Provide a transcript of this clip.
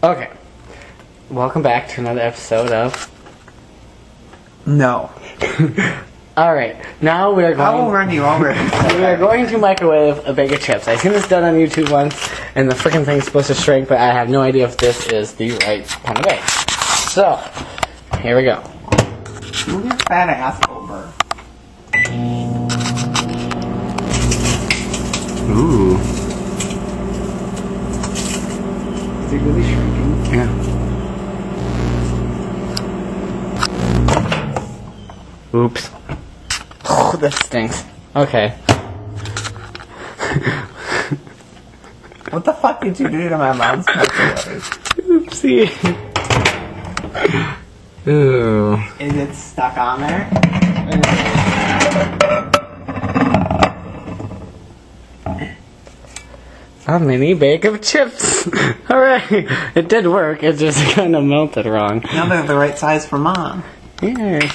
Okay. Welcome back to another episode of... No. Alright, now we are going... I will run you over. We are going to microwave a bag of chips. I've seen this done on YouTube once, and the freaking thing's supposed to shrink, but I have no idea if this is the right kind of bag. So, here we go. Move your fat ass over. Ooh. Is it really shrinking? Yeah. Oops. Oh, that stinks. Okay. What the fuck did you do to my mom's microwave? Oopsie. Ooh. Is it stuck on there? A mini bag of chips. Hooray! It did work. It just kind of melted wrong. Now they're the right size for mom. Yeah.